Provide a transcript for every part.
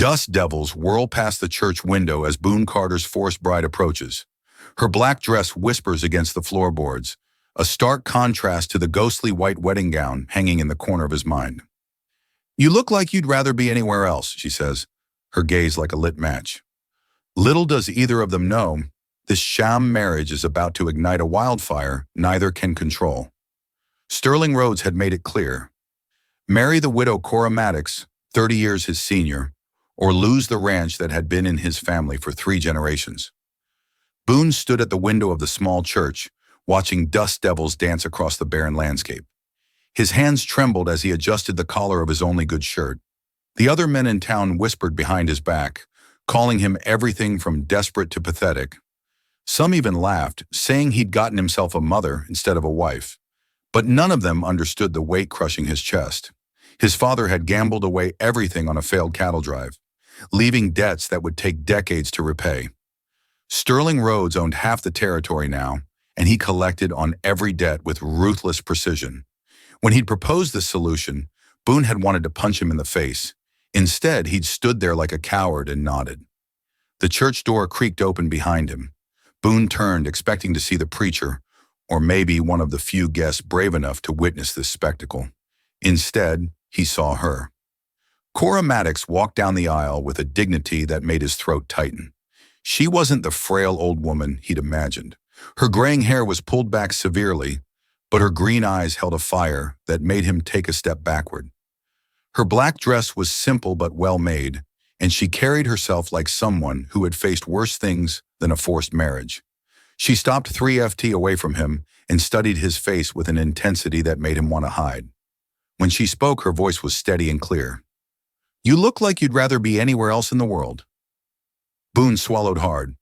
Dust devils whirl past the church window as Boone Carter's forced bride approaches. Her black dress whispers against the floorboards, a stark contrast to the ghostly white wedding gown hanging in the corner of his mind. "You look like you'd rather be anywhere else," she says, her gaze like a lit match. Little does either of them know, this sham marriage is about to ignite a wildfire neither can control. Sterling Rhodes had made it clear. Marry the widow Cora Maddox, 30 years his senior, or lose the ranch that had been in his family for 3 generations. Boone stood at the window of the small church, watching dust devils dance across the barren landscape. His hands trembled as he adjusted the collar of his only good shirt. The other men in town whispered behind his back, calling him everything from desperate to pathetic. Some even laughed, saying he'd gotten himself a mother instead of a wife. But none of them understood the weight crushing his chest. His father had gambled away everything on a failed cattle drive, leaving debts that would take decades to repay. Sterling Rhodes owned half the territory now, and he collected on every debt with ruthless precision. When he'd proposed this solution, Boone had wanted to punch him in the face. Instead, he'd stood there like a coward and nodded. The church door creaked open behind him. Boone turned, expecting to see the preacher, or maybe one of the few guests brave enough to witness this spectacle. Instead, he saw her. Cora Maddox walked down the aisle with a dignity that made his throat tighten. She wasn't the frail old woman he'd imagined. Her graying hair was pulled back severely, but her green eyes held a fire that made him take a step backward. Her black dress was simple but well-made, and she carried herself like someone who had faced worse things than a forced marriage. She stopped 3 FT away from him and studied his face with an intensity that made him want to hide. When she spoke, her voice was steady and clear. "You look like you'd rather be anywhere else in the world." Boone swallowed hard.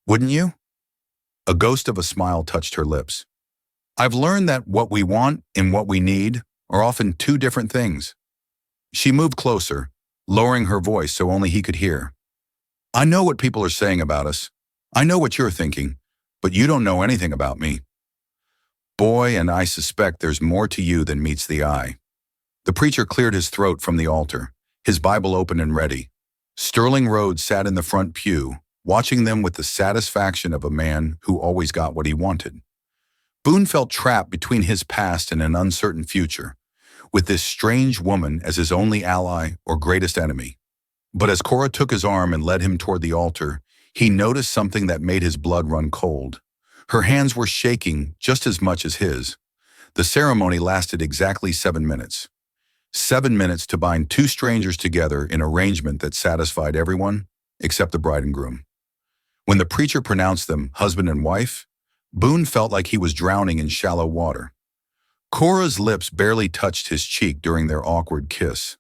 "Wouldn't you?" A ghost of a smile touched her lips. "I've learned that what we want and what we need are often 2 different things." She moved closer, lowering her voice so only he could hear. "I know what people are saying about us. I know what you're thinking, but you don't know anything about me. Boy, and I suspect there's more to you than meets the eye." The preacher cleared his throat from the altar, his Bible open and ready. Sterling Rhodes sat in the front pew, watching them with the satisfaction of a man who always got what he wanted. Boone felt trapped between his past and an uncertain future, with this strange woman as his only ally or greatest enemy. But as Cora took his arm and led him toward the altar, he noticed something that made his blood run cold. Her hands were shaking just as much as his. The ceremony lasted exactly 7 minutes. 7 minutes to bind 2 strangers together in arrangement that satisfied everyone except the bride and groom. When the preacher pronounced them husband and wife, Boone felt like he was drowning in shallow water. Cora's lips barely touched his cheek during their awkward kiss,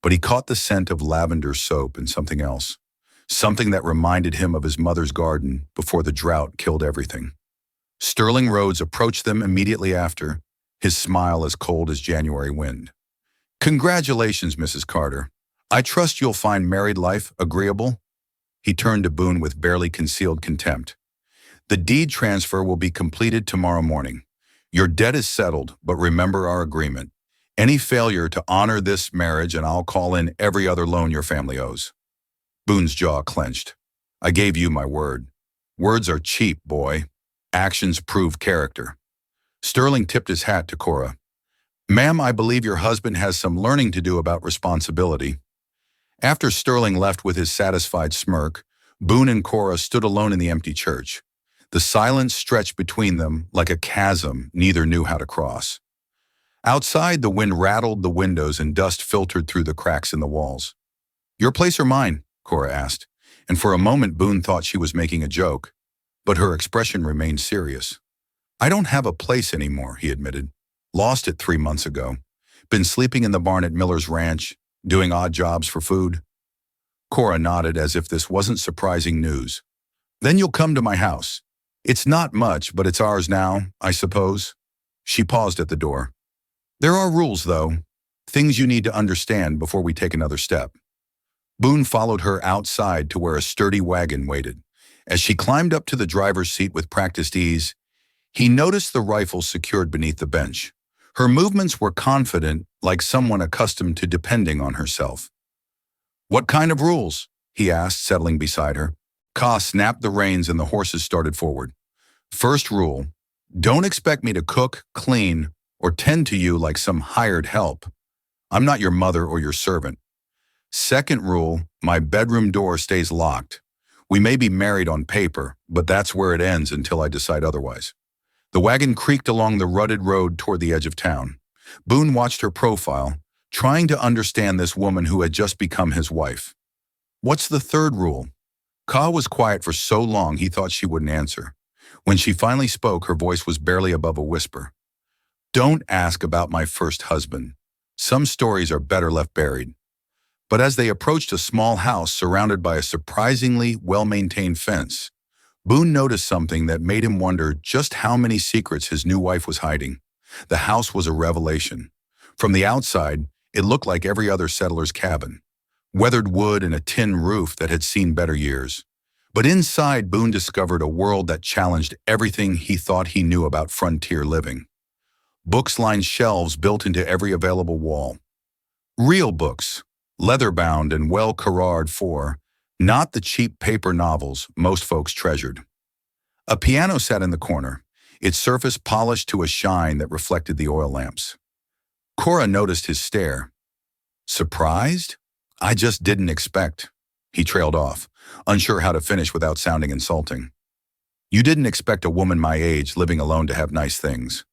but he caught the scent of lavender soap and something else, something that reminded him of his mother's garden before the drought killed everything. Sterling Rhodes approached them immediately after, his smile as cold as January wind. "Congratulations, Mrs. Carter. I trust you'll find married life agreeable." He turned to Boone with barely concealed contempt. "The deed transfer will be completed tomorrow morning. Your debt is settled, but remember our agreement. Any failure to honor this marriage and I'll call in every other loan your family owes." Boone's jaw clenched. "I gave you my word. Words are cheap, boy. Actions prove character." Sterling tipped his hat to Cora. "Ma'am, I believe your husband has some learning to do about responsibility." After Sterling left with his satisfied smirk, Boone and Cora stood alone in the empty church. The silence stretched between them like a chasm neither knew how to cross. Outside, the wind rattled the windows and dust filtered through the cracks in the walls. "Your place or mine?" Cora asked, and for a moment Boone thought she was making a joke, but her expression remained serious. "I don't have a place anymore," he admitted. "Lost it 3 months ago. Been sleeping in the barn at Miller's Ranch, doing odd jobs for food." Cora nodded as if this wasn't surprising news. "Then you'll come to my house. It's not much, but it's ours now, I suppose." She paused at the door. "There are rules, though. Things you need to understand before we take another step." Boone followed her outside to where a sturdy wagon waited. As she climbed up to the driver's seat with practiced ease, he noticed the rifle secured beneath the bench. Her movements were confident, like someone accustomed to depending on herself. What kind of rules? He asked, settling beside her. Ka snapped the reins and the horses started forward. First rule, don't expect me to cook, clean, or tend to you like some hired help. I'm not your mother or your servant. Second rule, my bedroom door stays locked. We may be married on paper, but that's where it ends until I decide otherwise. The wagon creaked along the rutted road toward the edge of town. Boone watched her profile, trying to understand this woman who had just become his wife. What's the third rule? Ka was quiet for so long he thought she wouldn't answer. When she finally spoke, her voice was barely above a whisper. Don't ask about my first husband. Some stories are better left buried. But as they approached a small house surrounded by a surprisingly well-maintained fence, Boone noticed something that made him wonder just how many secrets his new wife was hiding. The house was a revelation. From the outside, it looked like every other settler's cabin. Weathered wood and a tin roof that had seen better years. But inside, Boone discovered a world that challenged everything he thought he knew about frontier living. Books lined shelves built into every available wall. Real books, leather-bound and well-carraged for, not the cheap paper novels most folks treasured. A piano sat in the corner, its surface polished to a shine that reflected the oil lamps. Cora noticed his stare. Surprised? I just didn't expect. He trailed off, unsure how to finish without sounding insulting. You didn't expect a woman my age living alone to have nice things.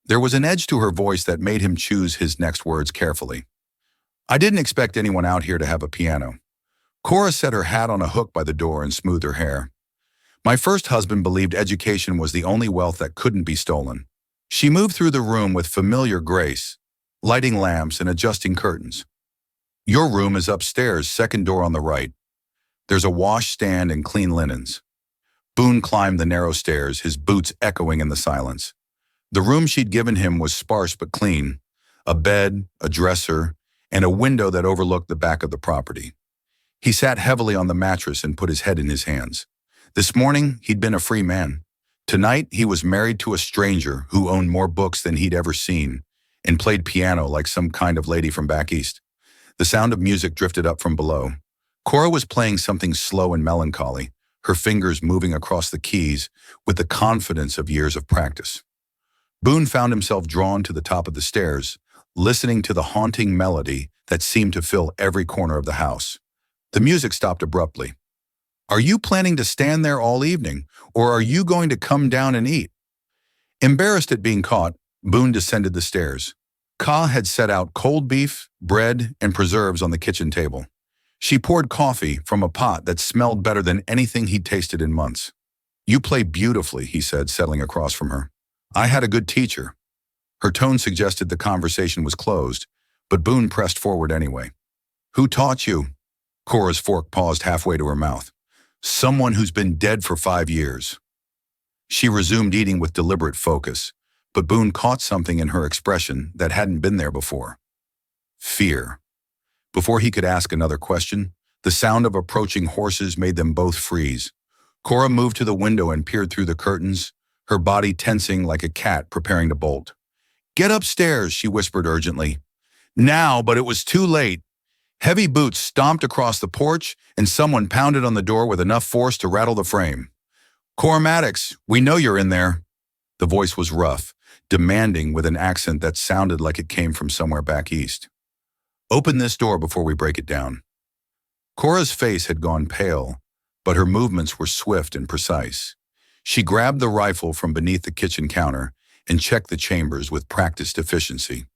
There was an edge to her voice that made him choose his next words carefully. I didn't expect anyone out here to have a piano. Cora set her hat on a hook by the door and smoothed her hair. My first husband believed education was the only wealth that couldn't be stolen. She moved through the room with familiar grace, lighting lamps and adjusting curtains. Your room is upstairs, second door on the right. There's a washstand and clean linens. Boone climbed the narrow stairs, his boots echoing in the silence. The room she'd given him was sparse but clean. A bed, a dresser, and a window that overlooked the back of the property. He sat heavily on the mattress and put his head in his hands. This morning, he'd been a free man. Tonight, he was married to a stranger who owned more books than he'd ever seen and played piano like some kind of lady from back east. The sound of music drifted up from below. Cora was playing something slow and melancholy, her fingers moving across the keys with the confidence of years of practice. Boone found himself drawn to the top of the stairs, listening to the haunting melody that seemed to fill every corner of the house. The music stopped abruptly. Are you planning to stand there all evening, or are you going to come down and eat? Embarrassed at being caught, Boone descended the stairs. Ka had set out cold beef, bread, and preserves on the kitchen table. She poured coffee from a pot that smelled better than anything he'd tasted in months. You play beautifully, he said, settling across from her. I had a good teacher. Her tone suggested the conversation was closed, but Boone pressed forward anyway. Who taught you? Cora's fork paused halfway to her mouth. Someone who's been dead for 5 years. She resumed eating with deliberate focus, but Boone caught something in her expression that hadn't been there before. Fear. Before he could ask another question, the sound of approaching horses made them both freeze. Cora moved to the window and peered through the curtains, her body tensing like a cat preparing to bolt. Get upstairs, she whispered urgently. Now, but it was too late. Heavy boots stomped across the porch, and someone pounded on the door with enough force to rattle the frame. Cora Maddox, we know you're in there. The voice was rough, demanding with an accent that sounded like it came from somewhere back east. Open this door before we break it down. Cora's face had gone pale, but her movements were swift and precise. She grabbed the rifle from beneath the kitchen counter and checked the chambers with practiced efficiency.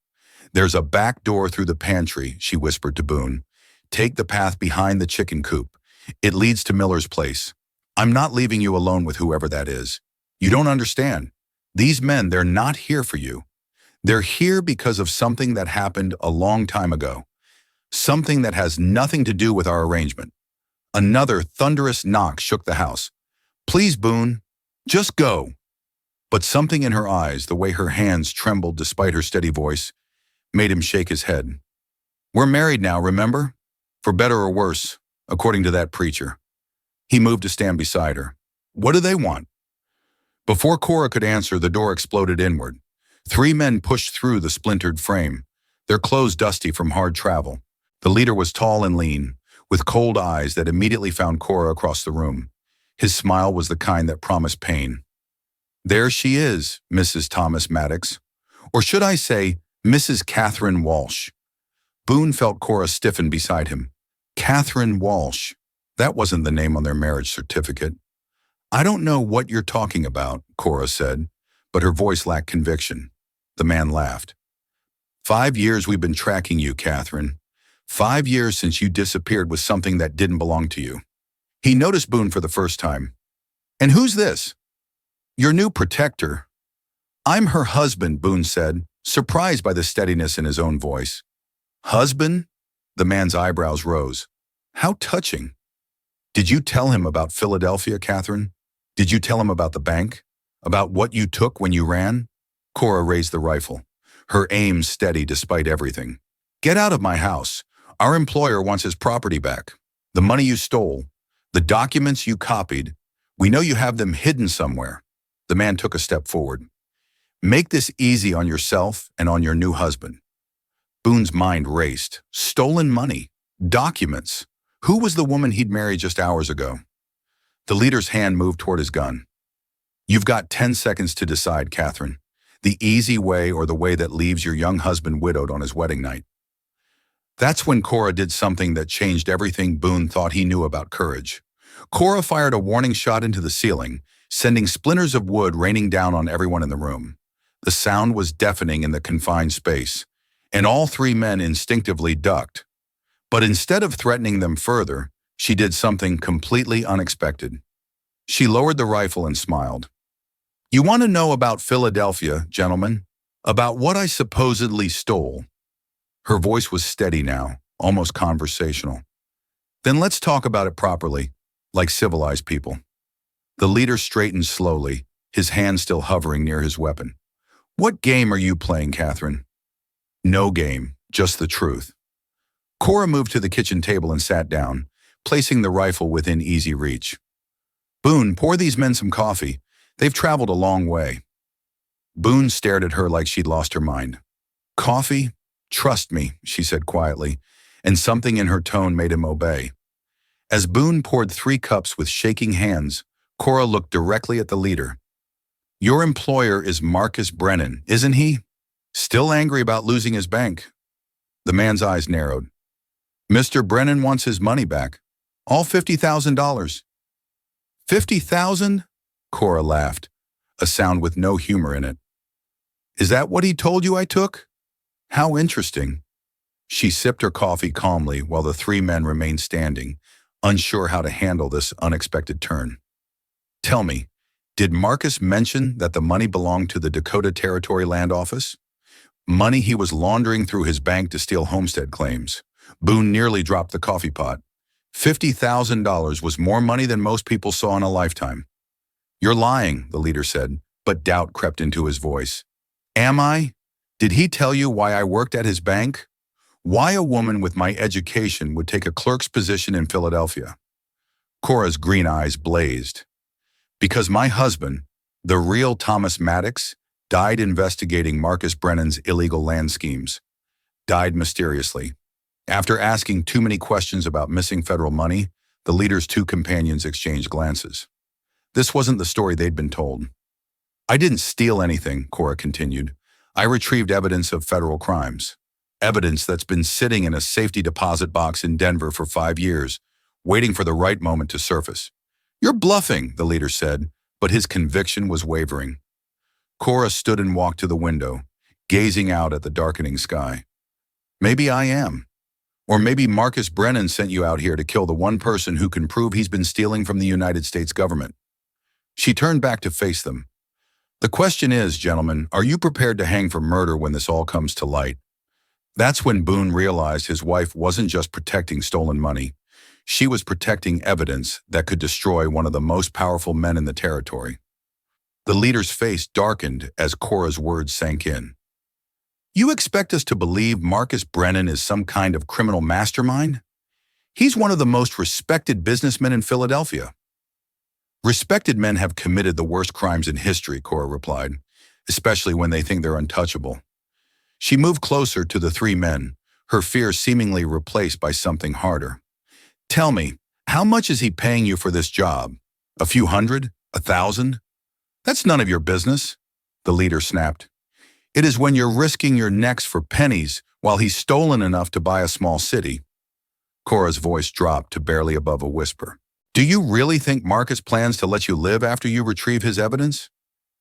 There's a back door through the pantry, she whispered to Boone. Take the path behind the chicken coop. It leads to Miller's place. I'm not leaving you alone with whoever that is. You don't understand. These men, they're not here for you. They're here because of something that happened a long time ago. Something that has nothing to do with our arrangement. Another thunderous knock shook the house. Please, Boone, just go. But something in her eyes, the way her hands trembled despite her steady voice, made him shake his head. We're married now, remember? For better or worse, according to that preacher. He moved to stand beside her. What do they want? Before Cora could answer, the door exploded inward. 3 men pushed through the splintered frame, their clothes dusty from hard travel. The leader was tall and lean, with cold eyes that immediately found Cora across the room. His smile was the kind that promised pain. There she is, Mrs. Thomas Maddox. Or should I say, Mrs. Catherine Walsh. Boone felt Cora stiffen beside him. Catherine Walsh. That wasn't the name on their marriage certificate. I don't know what you're talking about, Cora said, but her voice lacked conviction. The man laughed. 5 years we've been tracking you, Catherine. 5 years since you disappeared with something that didn't belong to you. He noticed Boone for the first time. And who's this? Your new protector. I'm her husband, Boone said, surprised by the steadiness in his own voice. Husband? The man's eyebrows rose. How touching. Did you tell him about Philadelphia, Catherine? Did you tell him about the bank? About what you took when you ran? Cora raised the rifle, her aim steady despite everything. Get out of my house. Our employer wants his property back. The money you stole, the documents you copied, we know you have them hidden somewhere. The man took a step forward. Make this easy on yourself and on your new husband. Boone's mind raced. Stolen money. Documents. Who was the woman he'd married just hours ago? The leader's hand moved toward his gun. You've got 10 seconds to decide, Catherine. The easy way or the way that leaves your young husband widowed on his wedding night. That's when Cora did something that changed everything Boone thought he knew about courage. Cora fired a warning shot into the ceiling, sending splinters of wood raining down on everyone in the room. The sound was deafening in the confined space, and all three men instinctively ducked. But instead of threatening them further, she did something completely unexpected. She lowered the rifle and smiled. You want to know about Philadelphia, gentlemen? About what I supposedly stole? Her voice was steady now, almost conversational. Then let's talk about it properly, like civilized people. The leader straightened slowly, his hand still hovering near his weapon. What game are you playing, Catherine? No game, just the truth. Cora moved to the kitchen table and sat down, placing the rifle within easy reach. Boone, pour these men some coffee. They've traveled a long way. Boone stared at her like she'd lost her mind. Coffee? Trust me, she said quietly, and something in her tone made him obey. As Boone poured 3 cups with shaking hands, Cora looked directly at the leader. Your employer is Marcus Brennan, isn't he? Still angry about losing his bank. The man's eyes narrowed. Mr. Brennan wants his money back. All $50,000. 50,000? Cora laughed, a sound with no humor in it. Is that what he told you I took? How interesting. She sipped her coffee calmly while the 3 men remained standing, unsure how to handle this unexpected turn. Tell me, did Marcus mention that the money belonged to the Dakota Territory Land Office? Money he was laundering through his bank to steal homestead claims. Boone nearly dropped the coffee pot. $50,000 was more money than most people saw in a lifetime. You're lying, the leader said, but doubt crept into his voice. Am I? Did he tell you why I worked at his bank? Why a woman with my education would take a clerk's position in Philadelphia? Cora's green eyes blazed. Because my husband, the real Thomas Maddox, died investigating Marcus Brennan's illegal land schemes. Died mysteriously. After asking too many questions about missing federal money, the leader's 2 companions exchanged glances. This wasn't the story they'd been told. I didn't steal anything, Cora continued. I retrieved evidence of federal crimes. Evidence that's been sitting in a safety deposit box in Denver for 5 years, waiting for the right moment to surface. You're bluffing, the leader said, but his conviction was wavering. Cora stood and walked to the window, gazing out at the darkening sky. Maybe I am. Or maybe Marcus Brennan sent you out here to kill the one person who can prove he's been stealing from the United States government. She turned back to face them. The question is, gentlemen, are you prepared to hang for murder when this all comes to light? That's when Boone realized his wife wasn't just protecting stolen money. She was protecting evidence that could destroy one of the most powerful men in the territory. The leader's face darkened as Cora's words sank in. You expect us to believe Marcus Brennan is some kind of criminal mastermind? He's one of the most respected businessmen in Philadelphia. Respected men have committed the worst crimes in history, Cora replied, especially when they think they're untouchable. She moved closer to the 3 men, her fear seemingly replaced by something harder. Tell me, how much is he paying you for this job? A few hundred? 1,000? That's none of your business, the leader snapped. It is when you're risking your necks for pennies while he's stolen enough to buy a small city. Cora's voice dropped to barely above a whisper. Do you really think Marcus plans to let you live after you retrieve his evidence?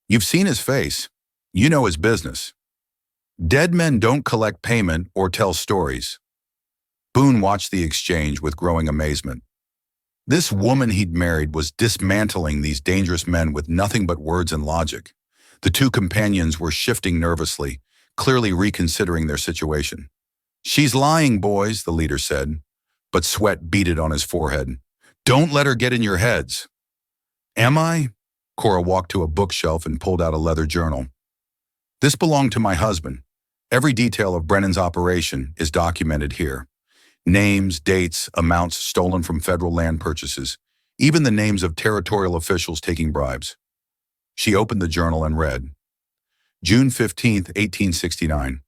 You've seen his face. You know his business. Dead men don't collect payment or tell stories. Boone watched the exchange with growing amazement. This woman he'd married was dismantling these dangerous men with nothing but words and logic. The two companions were shifting nervously, clearly reconsidering their situation. She's lying, boys, the leader said, but sweat beaded on his forehead. Don't let her get in your heads. Am I? Cora walked to a bookshelf and pulled out a leather journal. This belonged to my husband. Every detail of Brennan's operation is documented here. Names, dates, amounts stolen from federal land purchases, even the names of territorial officials taking bribes. She opened the journal and read. June 15, 1869.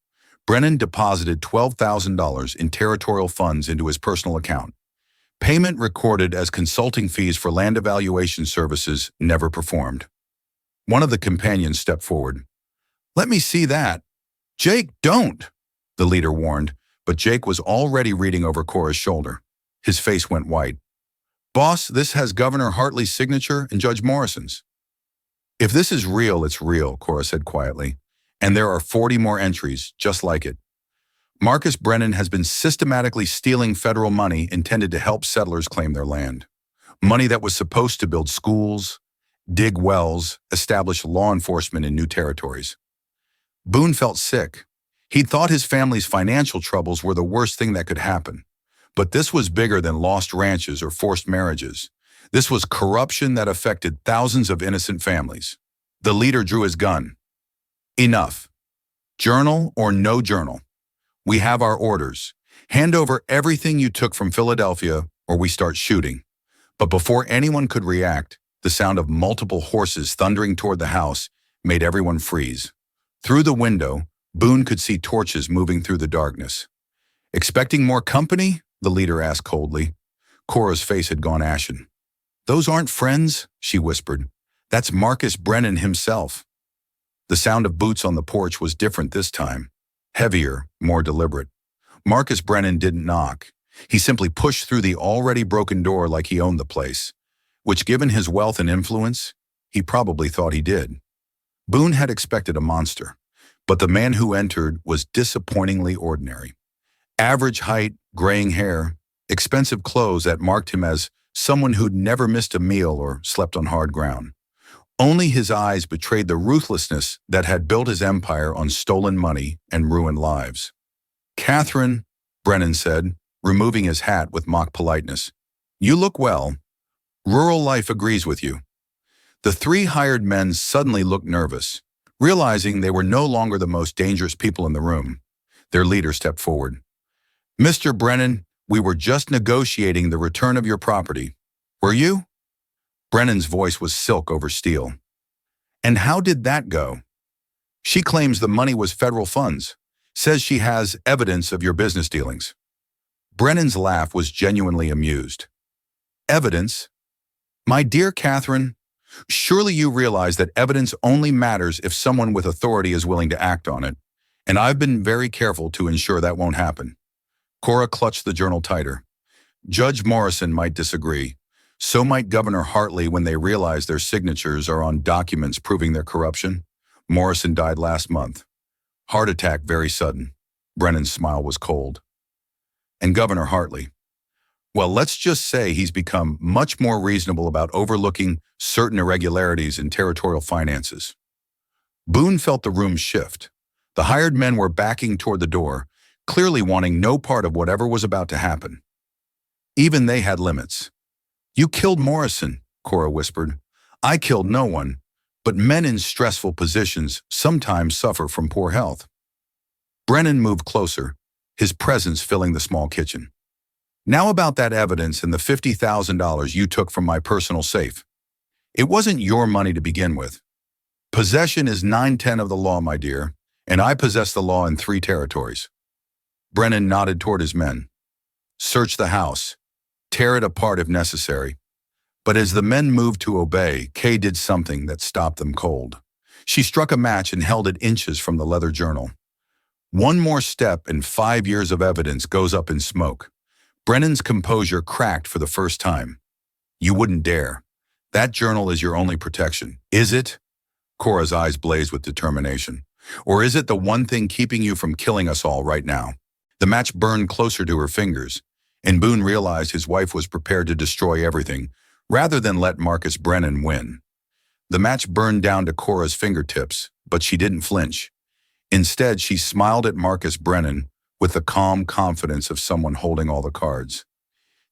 Brennan deposited $12,000 in territorial funds into his personal account. Payment recorded as consulting fees for land evaluation services never performed. One of the companions stepped forward. Let me see that. Jake, don't, the leader warned, but Jake was already reading over Cora's shoulder. His face went white. Boss, this has Governor Hartley's signature and Judge Morrison's. If this is real, it's real, Cora said quietly, and there are 40 more entries just like it. Marcus Brennan has been systematically stealing federal money intended to help settlers claim their land. Money that was supposed to build schools, dig wells, establish law enforcement in new territories. Boone felt sick. He'd thought his family's financial troubles were the worst thing that could happen. But this was bigger than lost ranches or forced marriages. This was corruption that affected thousands of innocent families. The leader drew his gun. Enough. Journal or no journal. We have our orders. Hand over everything you took from Philadelphia or we start shooting. But before anyone could react, the sound of multiple horses thundering toward the house made everyone freeze. Through the window, Boone could see torches moving through the darkness. Expecting more company? The leader asked coldly. Cora's face had gone ashen. Those aren't friends, she whispered. That's Marcus Brennan himself. The sound of boots on the porch was different this time. Heavier, more deliberate. Marcus Brennan didn't knock. He simply pushed through the already broken door like he owned the place, which, given his wealth and influence, he probably thought he did. Boone had expected a monster, but the man who entered was disappointingly ordinary. Average height, graying hair, expensive clothes that marked him as someone who'd never missed a meal or slept on hard ground. Only his eyes betrayed the ruthlessness that had built his empire on stolen money and ruined lives. Catherine, Brennan said, removing his hat with mock politeness. You look well. Rural life agrees with you. The three hired men suddenly looked nervous, realizing they were no longer the most dangerous people in the room. Their leader stepped forward. Mr. Brennan, we were just negotiating the return of your property. Were you? Brennan's voice was silk over steel. And how did that go? She claims the money was federal funds, says she has evidence of your business dealings. Brennan's laugh was genuinely amused. Evidence? My dear Catherine, surely you realize that evidence only matters if someone with authority is willing to act on it, and I've been very careful to ensure that won't happen. Cora clutched the journal tighter. Judge Morrison might disagree. So might Governor Hartley when they realize their signatures are on documents proving their corruption. Morrison died last month. Heart attack very sudden. Brennan's smile was cold. And Governor Hartley? Well, let's just say he's become much more reasonable about overlooking certain irregularities in territorial finances. Boone felt the room shift. The hired men were backing toward the door, clearly wanting no part of whatever was about to happen. Even they had limits. You killed Morrison, Cora whispered. I killed no one, but men in stressful positions sometimes suffer from poor health. Brennan moved closer, his presence filling the small kitchen. Now about that evidence and the $50,000 you took from my personal safe. It wasn't your money to begin with. Possession is 9/10 of the law, my dear, and I possess the law in 3 territories. Brennan nodded toward his men. Search the house. Tear it apart if necessary. But as the men moved to obey, Kay did something that stopped them cold. She struck a match and held it inches from the leather journal. One more step and 5 years of evidence goes up in smoke. Brennan's composure cracked for the first time. You wouldn't dare. That journal is your only protection. Is it? Cora's eyes blazed with determination. Or is it the one thing keeping you from killing us all right now? The match burned closer to her fingers, and Boone realized his wife was prepared to destroy everything, rather than let Marcus Brennan win. The match burned down to Cora's fingertips, but she didn't flinch. Instead, she smiled at Marcus Brennan with the calm confidence of someone holding all the cards.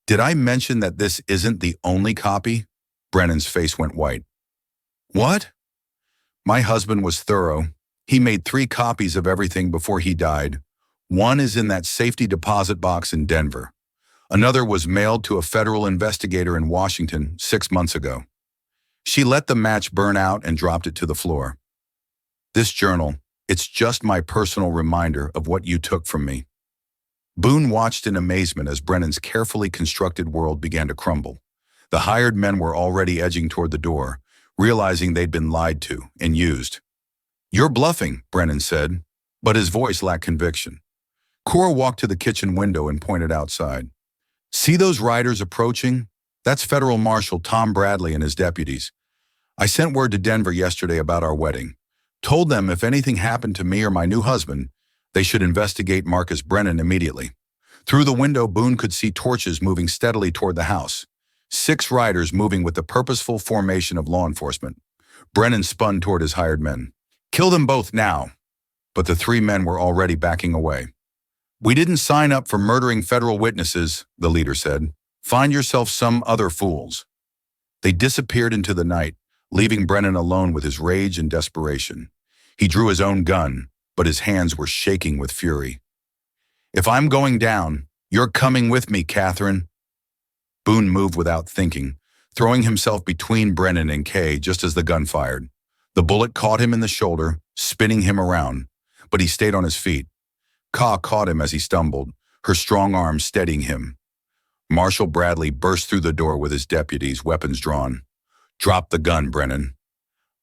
Did I mention that this isn't the only copy? Brennan's face went white. What? My husband was thorough. He made 3 copies of everything before he died. One is in that safety deposit box in Denver. Another was mailed to a federal investigator in Washington 6 months ago. She let the match burn out and dropped it to the floor. This journal, it's just my personal reminder of what you took from me. Boone watched in amazement as Brennan's carefully constructed world began to crumble. The hired men were already edging toward the door, realizing they'd been lied to and used. You're bluffing, Brennan said, but his voice lacked conviction. Cora walked to the kitchen window and pointed outside. See those riders approaching? That's Federal Marshal Tom Bradley and his deputies. I sent word to Denver yesterday about our wedding. Told them if anything happened to me or my new husband, they should investigate Marcus Brennan immediately. Through the window, Boone could see torches moving steadily toward the house. 6 riders moving with the purposeful formation of law enforcement. Brennan spun toward his hired men. Kill them both now. But the 3 men were already backing away. We didn't sign up for murdering federal witnesses, the leader said. Find yourself some other fools. They disappeared into the night, leaving Brennan alone with his rage and desperation. He drew his own gun, but his hands were shaking with fury. If I'm going down, you're coming with me, Catherine. Boone moved without thinking, throwing himself between Brennan and Kay just as the gun fired. The bullet caught him in the shoulder, spinning him around, but he stayed on his feet. Ka caught him as he stumbled, her strong arm steadying him. Marshal Bradley burst through the door with his deputies, weapons drawn. Drop the gun, Brennan.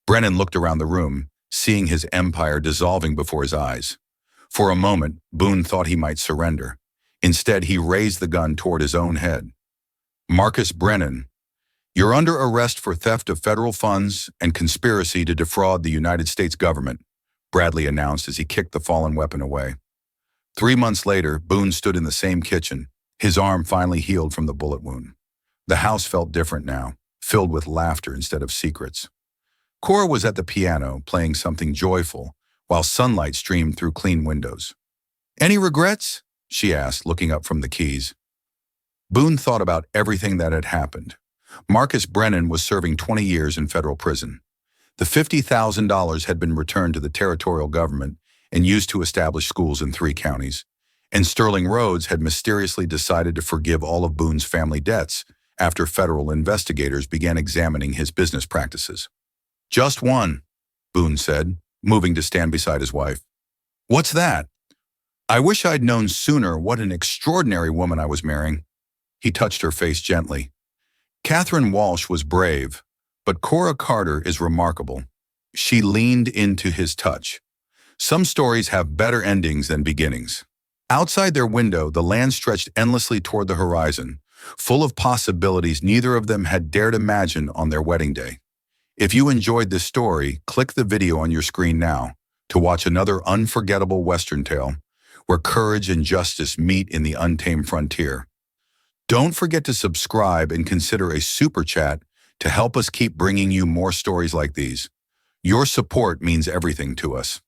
Brennan looked around the room, seeing his empire dissolving before his eyes. For a moment, Boone thought he might surrender. Instead, he raised the gun toward his own head. Marcus Brennan, you're under arrest for theft of federal funds and conspiracy to defraud the United States government, Bradley announced as he kicked the fallen weapon away. 3 months later, Boone stood in the same kitchen, his arm finally healed from the bullet wound. The house felt different now, filled with laughter instead of secrets. Cora was at the piano, playing something joyful, while sunlight streamed through clean windows. Any regrets? She asked, looking up from the keys. Boone thought about everything that had happened. Marcus Brennan was serving 20 years in federal prison. The $50,000 had been returned to the territorial government and used to establish schools in 3 counties. And Sterling Rhodes had mysteriously decided to forgive all of Boone's family debts after federal investigators began examining his business practices. Just one, Boone said, moving to stand beside his wife. What's that? I wish I'd known sooner what an extraordinary woman I was marrying. He touched her face gently. Catherine Walsh was brave, but Cora Carter is remarkable. She leaned into his touch. Some stories have better endings than beginnings. Outside their window, the land stretched endlessly toward the horizon, full of possibilities neither of them had dared imagine on their wedding day. If you enjoyed this story, click the video on your screen now to watch another unforgettable Western tale where courage and justice meet in the untamed frontier. Don't forget to subscribe and consider a super chat to help us keep bringing you more stories like these. Your support means everything to us.